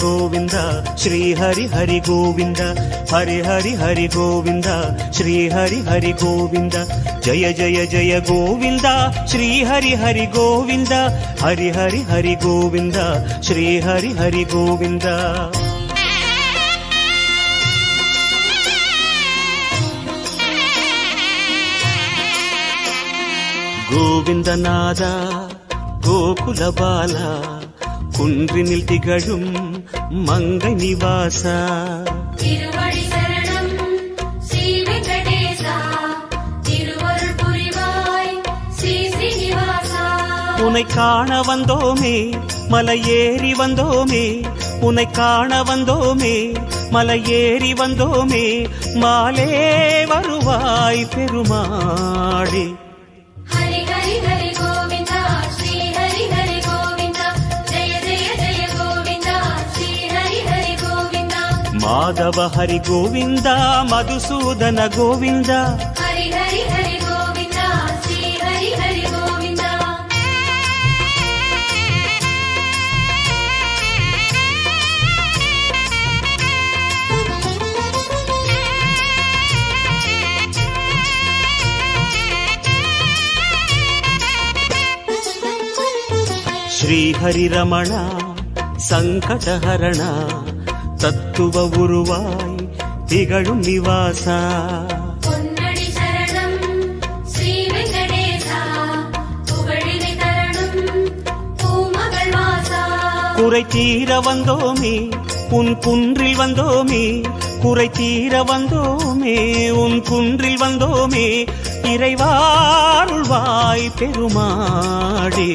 ಗೋವಿಂದ ಶ್ರೀ ಹರಿ ಹರಿ ಗೋವಿಂದ ಹರಿ ಹರಿ ಹರಿ ಗೋವಿಂದ ಶ್ರೀ ಹರಿ ಹರಿ ಗೋವಿಂದ ಜಯ ಜಯ ಜಯ ಗೋವಿಂದ ಶ್ರೀ ಹರಿ ಹರಿ ಗೋವಿಂದ ಹರಿ ಹರಿ ಹರಿ ಗೋವಿಂದ ಶ್ರೀ ಹರಿ ಹರಿ ಗೋವಿಂದ கோவிந்தநாத கோகுல பாலா குன்றினில் திகழும் மங்கை நிவாசா திருவடி சரணம் ஸ்ரீ வெங்கடேசா திருவருள் புரிவாய் ஸ்ரீ ஸ்ரீனிவாசா உன்னை காண வந்தோமே மலை ஏறி வந்தோமே உன்னை காண வந்தோமே மலை ஏறி வந்தோமே மாலே வருவாய் பெருமாளே மாதவ ஹரி கோவிந்த மதுசூதன கோவிந்த ஹரி ஹரி ஹரி கோவிந்த ஸ்ரீ ஹரி ஹரி கோவிந்த ஸ்ரீ ஹரி ரமண சங்கடஹரண தத்துவ உருவாய் திகழும் நிவாசா பொன்னடி சரணம் ஸ்ரீ வெங்கடேசா புகழினை தரணும் பூமகள் வாசா குறை தீர வந்தோமே உன் குன்றில் வந்தோமே குறை தீர வந்தோமே உன் குன்றில் வந்தோமே இறைவாருள்வாய் பெருமாளே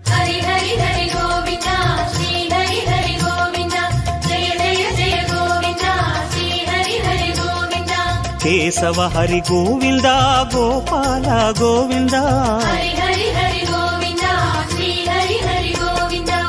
ஹரி ஹரி ஹரி கோவிந்தா ஸ்ரீ ஹரி ஹரி கோவிந்தா ஜெய ஜெய ஜெய கோவிந்தா ஸ்ரீ ஹரி ஹரி கோவிந்தா கேசவ ஹரி கோவிந்தா கோபால கோவிந்தா ஹரி ஹரி ஹரி கோவிந்தா ஸ்ரீ ஹரி ஹரி கோவிந்தா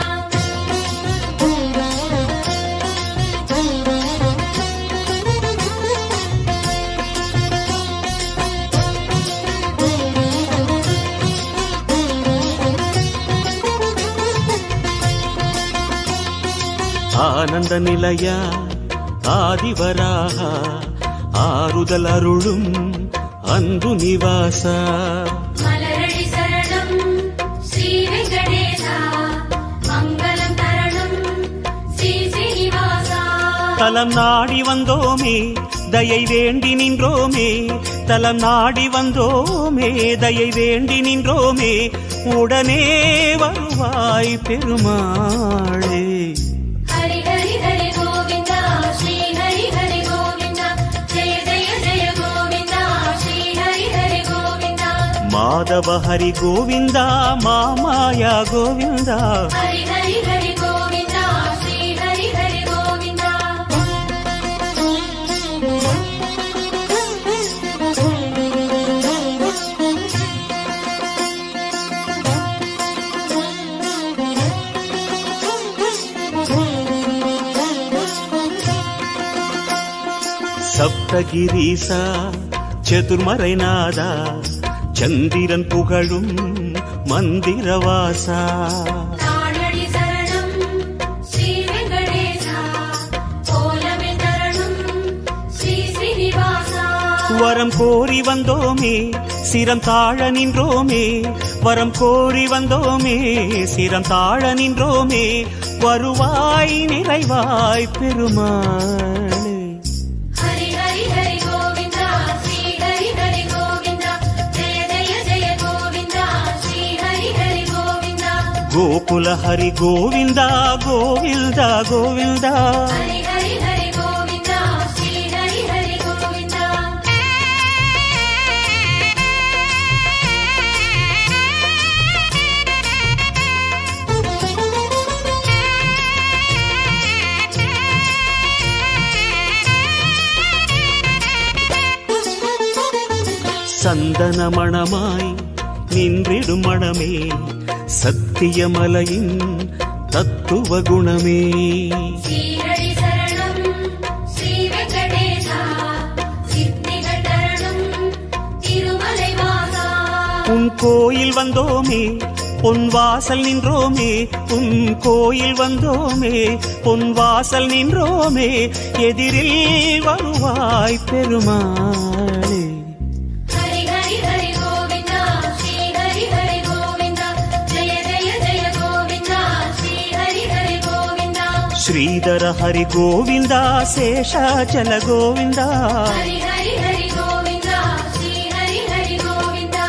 ஆனந்த நிலைய ஆதிவராக ஆறுதல் அருளும் அன்பு நிவாசா மலரடி சரணம் ஸ்ரீ வெங்கடேசா மங்களம் தரணும் ஸ்ரீ ஸ்ரீனிவாசா தலம் நாடி வந்தோமே தயை வேண்டி நின்றோமே தலம் நாடி வந்தோமே தயை வேண்டி நின்றோமே உடனே வருவாய் பெருமாளே ஹரி ஹரி ஹரி கோவிந்தா ஸ்ரீ ஹரி ஹரி கோவிந்தா ஜெய ஜெய ஜெய கோவிந்தா ஸ்ரீ ஹரி ஹரி கோவிந்தா மாதவ ஹரி கோவிந்தா மாமாயா கோவிந்தா ஹரி ஹரி ஹரி கோவிந்தா ஸ்ரீ ஹரி ஹரி கோவிந்தா சப்தகிரீசா சதுர்மறைநாதா சந்திரன் புகழும் மந்திரவாசா தானடி சரணம் ஸ்ரீ வெங்கடேசா கோலமே தரணும் ஸ்ரீ ஸ்ரீனிவாசா வரம் கோரி வந்தோமே சிரம் தாழ நின்றோமே வரம் கோரி வந்தோமே சிரம் தாழ நின்றோமே வருவாய் நிறைவாய் பெருமாளே ஹரி ஹரி ஹரி கோவிந்தா ஸ்ரீ ஹரி ஹரி கோவிந்தா ஜெய ஜெய ஜெய கோவிந்தா ஸ்ரீ ஹரி ஹரி கோவிந்தா கோகுல ஹரி கோவிந்தா கோவிந்தா கோவிந்தா ஹரி ஹரி ஹரி கோவிந்தா ஸ்ரீ ஹரி ஹரி கோவிந்தா சந்தன மணமாய் நின்றிடும் மணமே சத்தியமலையின் தத்துவ குணமே ஸ்ரீரடி சரணம் ஸ்ரீ வெங்கடேசா சித்திகள் தரணும் திருமலை வாசா உன் கோயில் வந்தோமே பொன் வாசல் நின்றோமே உன் கோயில் வந்தோமே பொன் வாசல் நின்றோமே எதிரில் வருவாய் பெருமாளே. ஹரி ஹரி ஹரி கோவிந்தா ஸ்ரீ ஹரி ஹரி கோவிந்தா ஜெய ஜெய ஜெய கோவிந்தா ஸ்ரீ ஹரி ஹரி கோவிந்தா. ஸ்ரீதர ஹரி கோவிந்தா சேஷாச்சல கோவிந்தா. ஹரி ஹரி ஹரி கோவிந்தா ஸ்ரீ ஹரி ஹரி கோவிந்தா.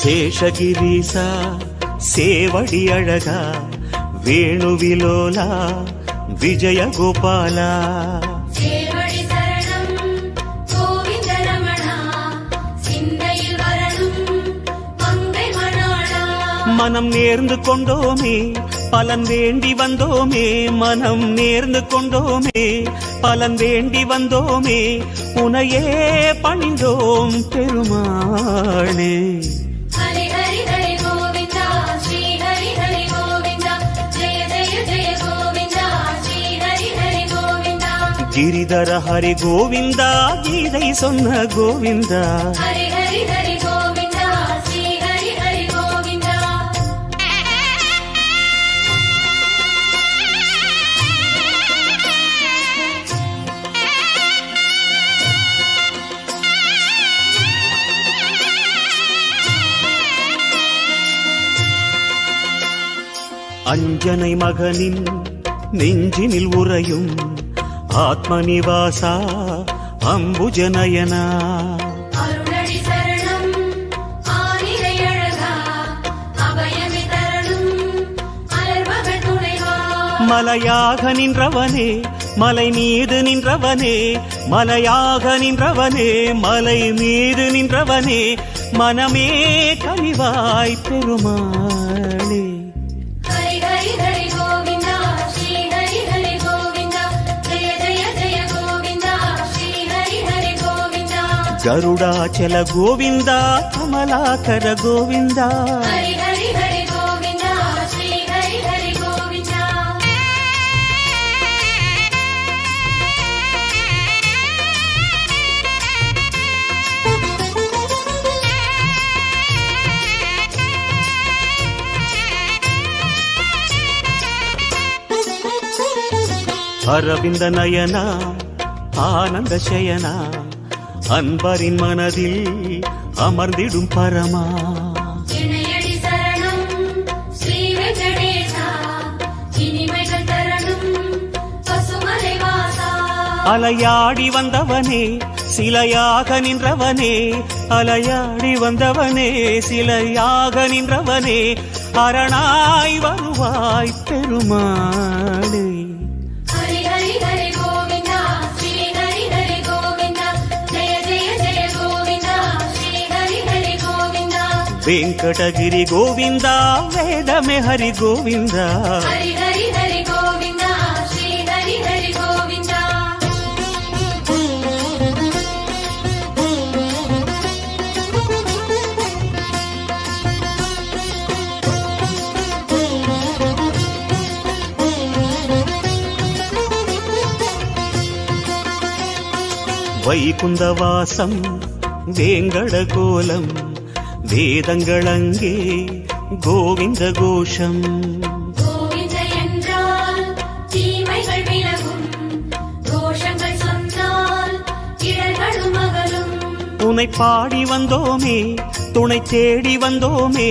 சேஷகிரீசா சேவடி அழகா வேணுவிலோலா விஜய கோபாலா. சேவடி சரணம் கோவிந்த ரமணா சிந்தையில் வரணும் மங்கை மணாளா. மனம் நேர்ந்து கொண்டோமே பலன் வேண்டி வந்தோமே, மனம் நேர்ந்து கொண்டோமே பலன் வேண்டி வந்தோமே, உனையே பணிந்தோம் பெருமாளே. ஹரி ஹரி ஹரி கோவிந்தா ஸ்ரீ ஹரி ஹரி கோவிந்தா ஜெய ஜெய ஜெய கோவிந்தா ஸ்ரீ ஹரி ஹரி கோவிந்தா. கிரிதர ஹரி கோவிந்தா கீதை சொன்ன கோவிந்தா. ஹரி ஹரி ஹரி கோவிந்தா ஸ்ரீ ஹரி ஹரி கோவிந்தா. அஞ்சனை மகனின் நெஞ்சினில் உறையும் ஆத்மநிவாசா அம்புஜநயனா. அருணடி சரணம் ஆனிரை அழகா அபயமி தரணும் அலர்மகள் துணைவா. மலையாக நின்றவனே மலை மீது நின்றவனே, மலையாக நின்றவனே மலை மீது நின்றவனே, மனமே கனிவாய் பெருமாளே. ஹரி ஹரி ஹரி கோவிந்தா ஸ்ரீ ஹரி ஹரி கோவிந்தா ஜெய ஜெய ஜெய கோவிந்தா ஸ்ரீ ஹரி ஹரி கோவிந்தா. கருடாச்சல கோவிந்தா கமலாகர கோவிந்தா. ஹரி ஹரி ஹரி கோவிந்தா ஸ்ரீ ஹரி ஹரி கோவிந்தா. அரவிந்த நயனா ஆனந்த சயனா அன்பரின் மனதில் அமர்ந்திடும் பரமா. இணையடி சரணம் ஸ்ரீ வெங்கடேசா இனிமைகள் தரணும் பசுமலை வாசா. அலையாடி வந்தவனே சிலையாக நின்றவனே, அலையாடி வந்தவனே சிலையாக நின்றவனே, அரணாய் வருவாய் பெருமாளே. ஹரி ஹரி ஹரி கோவிந்தா ஸ்ரீ ஹரி ஹரி கோவிந்தா ஜெய ஜெய ஜெய கோவிந்தா ஸ்ரீ ஹரி ஹரி கோவிந்தா. வெங்கடகிரி கோவிந்தா வேதமே ஹரி கோவிந்தா. ஹரி ஹரி ஹரி கோவிந்தா ஸ்ரீ ஹரி ஹரி கோவிந்தா. வைகுந்தவாசம் வேங்கட கோலம் வேதங்களங்கே கோவிந்த கோஷம். கோவிந்த என்றால் தீமைகள் விலகும் தோஷங்கள் சொன்னால் இடர்களும் அகலும். உனை பாடி வந்தோமே துணை தேடி வந்தோமே,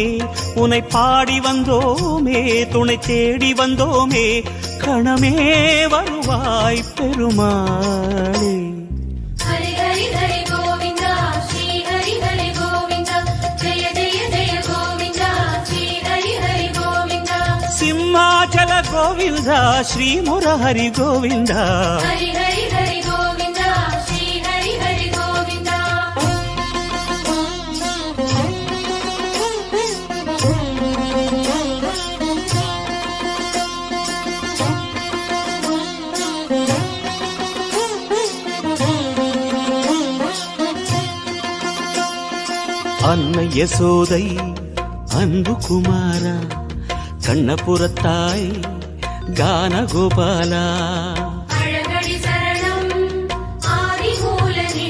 உனை பாடி வந்தோமே துணை தேடி வந்தோமே, கணமே வருவாய் பெருமாளே. ஹரி ஹரி ஹரி கோவிந்தா ஸ்ரீ ஹரி ஹரி கோவிந்தா ஜெய ஜெய ஜெய கோவிந்தா ஸ்ரீ ஹரி ஹரி கோவிந்தா. சிம்மாச்சல கோவிந்தா ஸ்ரீ முரஹரி கோவிந்தா. ஹரி ஹரி ஹரி கோவிந்தா ஸ்ரீ ஹரி ஹரி கோவிந்தா. அன்னை யசோதை அன்பு குமாரா கண்ணபுரத்தாய் கானகோபால. அழகடி சரணம் ஆதிமூலனே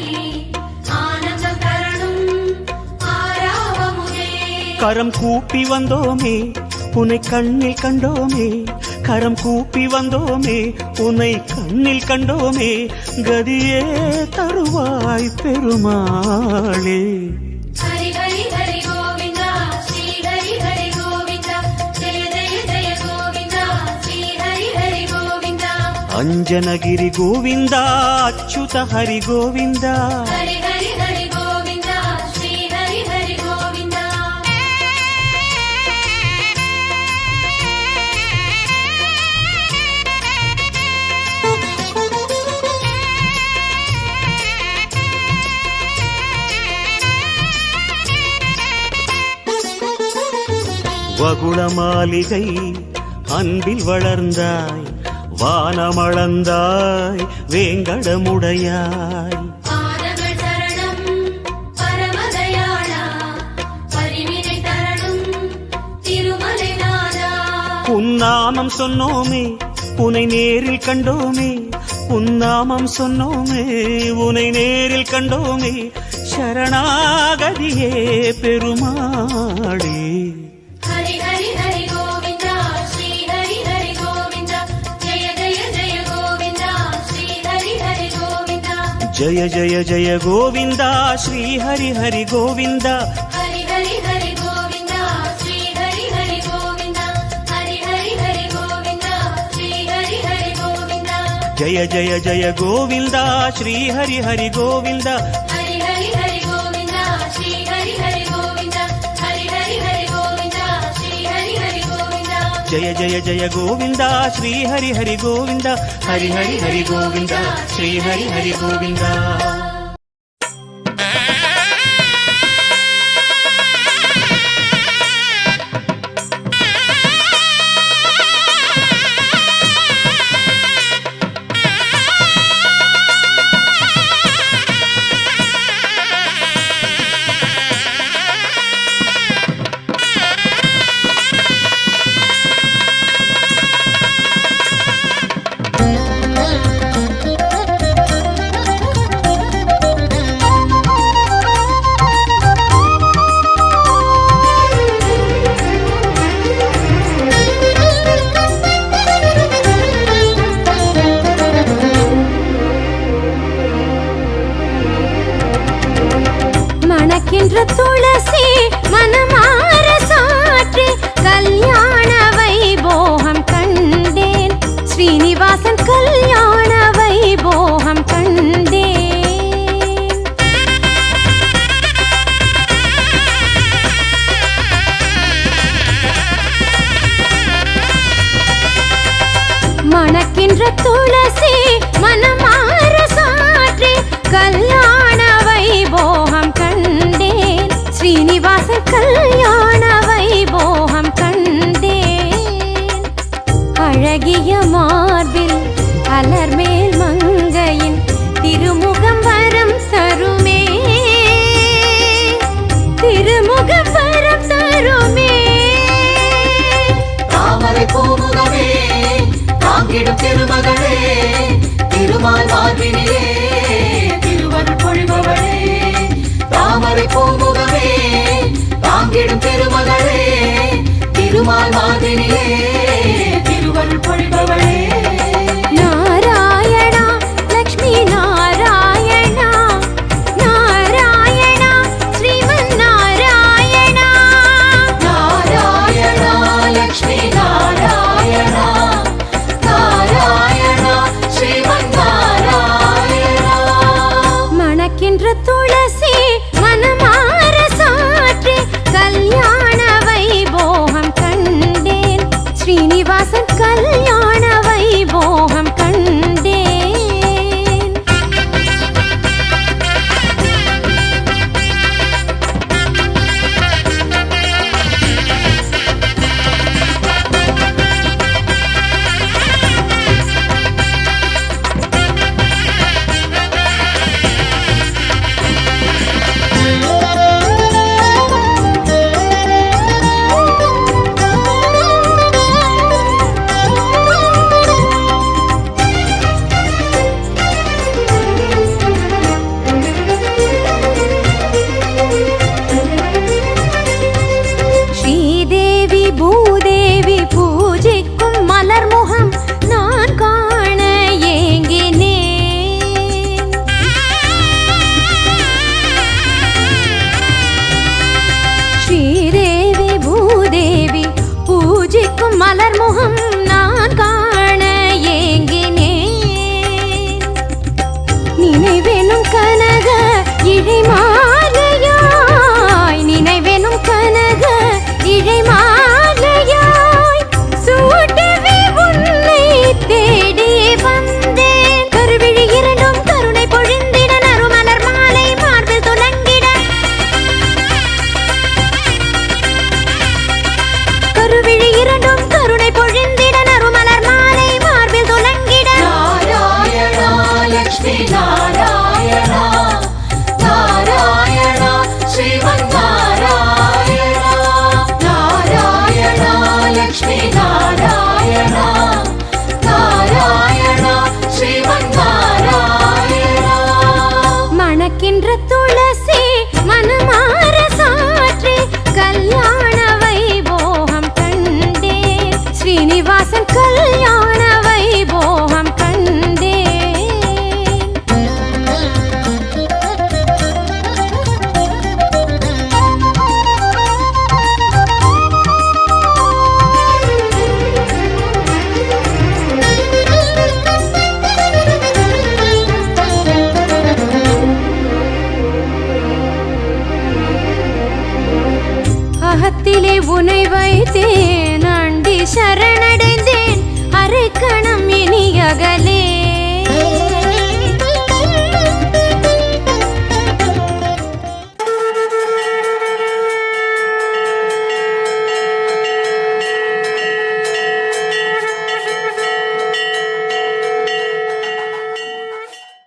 ஆனந்தம் தரணும் ஆராவமுதே. கரம் கூப்பி வந்தோமே உன்னை கண்ணில் கண்டோமே, கரம் கூப்பி வந்தோமே உன்னை கண்ணில் கண்டோமே, கதியே தருவாய் பெருமாளே. ஹரி ஹரி ஹரி கோவிந்தா ஸ்ரீ ஹரி ஹரி கோவிந்தா ஜெய ஜெய ஜெய கோவிந்தா ஸ்ரீ ஹரி ஹரி கோவிந்தா. அஞ்சனகிரி கோவிந்தா அச்சுத ஹரி கோவிந்தா. ஹரி ஹரி ஹரி கோவிந்தா ஸ்ரீ ஹரி ஹரி கோவிந்தா. வகுள மாளிகை அன்பில் வளர்ந்தாய், வானமளந்தாய் வேங்கடமுடையாய். பாதங்கள் சரணம் பரமதயாளா பரிவினை தரணும் திருமலை நாதா. உன்னாமம் சொன்னோமே உனை நேரில் கண்டோமே, உன்னாமம் சொன்னோமே உனை நேரில் கண்டோமே, சரணாகதியே பெருமாளே. ஹரி ஹரி ஹரி கோவிந்தா ஸ்ரீ ஹரி ஹரி கோவிந்தா ஜெய ஜெய ஜெய கோவிந்தா ஸ்ரீ ஹரி ஹரி கோவிந்தா. ஜய ஜய ஜய கோவிந்தா ஸ்ரீ ஹரி ஹரி கோவிந்தா. ஹரி ஹரி ஹரி கோவிந்தா ஸ்ரீ ஹரி ஹரி கோவிந்தா ஹரி ஹரி ஹரி கோவிந்தா ஸ்ரீ ஹரி ஹரி கோவிந்தா. ஜய ஜய ஜய கோவிந்தா ஸ்ரீ ஹரி ஹரி கோவிந்தா. ஹரி ஹரி ஹரி கோவிந்தா ஸ்ரீ ஹரி ஹரி கோவிந்தா ஹரி ஹரி ஹரி கோவிந்தா ஸ்ரீ ஹரி ஹரி கோவிந்தா. ஜய ஜய ஜய கோவிந்தா ஸ்ரீ ஹரி ஹரி கோவிந்தா. ஹரி ஹரி ஹரி கோவிந்தா ஸ்ரீ ஹரி ஹரி கோவிந்தா. மணக்கின்ற துளசி மனமார சாற்றி கல்யாண வைபோகம் கண்டேன், ஸ்ரீனிவாசன் கல்யாண வைபோகம் கண்டேன். மணக்கின்ற துளசி மனமார சாற்றி கல்யாண வைபோகம் கண்டேன், ஸ்ரீனிவாசன் கல்யாண வைபோகம் கண்டேன். அழகிய மார்பில் அலர்மேல் மங்கையின் திருமுகம் வரம் தருமே, திருமுகம் வரம் தருமே. தாமரை பூமுகமே தாங்கிடும் திருமகளே, திருமால் மார்பினிலே திருவருள் பொழிபவளே. தாமரை பூமுகமே தாங்கிடும் திருமகளே, திருமால் மார்பினிலே திருவருள் பொழிபவளே. நாராயணா லக்ஷ்மி நாராயணா, நாராயணா ஸ்ரீமன் நாராயணா. நாராயணா லக்ஷ்மி நாராயணா, நாராயணா ஸ்ரீமன் நாராயணா. மணக்கின்ற துளசி மனமார சாற்றி கல்யாண வைபோகம் கண்டேன், ஸ்ரீனிவாசன் கல்யாண வைபோகம் கனக இழைமாலையாய் நினைவெனும் கனக இழைமாலையாய் சூட்டவே உன்னை தேடி வந்தேன் கருவிழி இரண்டும் கருணை பொழிந்திட நறுமலர் மாலை மார்பில் துலங்கிட கருவிழி இரண்டும் கருணை பொழிந்திட நறுமலர் மாலை மார்பில் துலங்கிட நாராயணா லக்ஷ்மி நாராயணா நாராயணா ஸ்ரீமன் நாராயணா நாராயணா லக்ஷ்மி நாராயணா நாராயணா ஸ்ரீமன் நாராயணா மணக்கின்ற துளசி மனமார சாற்றி கல்யாண வைபோகம் கண்டே ஸ்ரீனிவாசன் கல்யாண வைபோகம் கண்டே அகத்திலே உனை வைத்தேன் அண்டி சரணடைந்தேன் அரைக்கணம்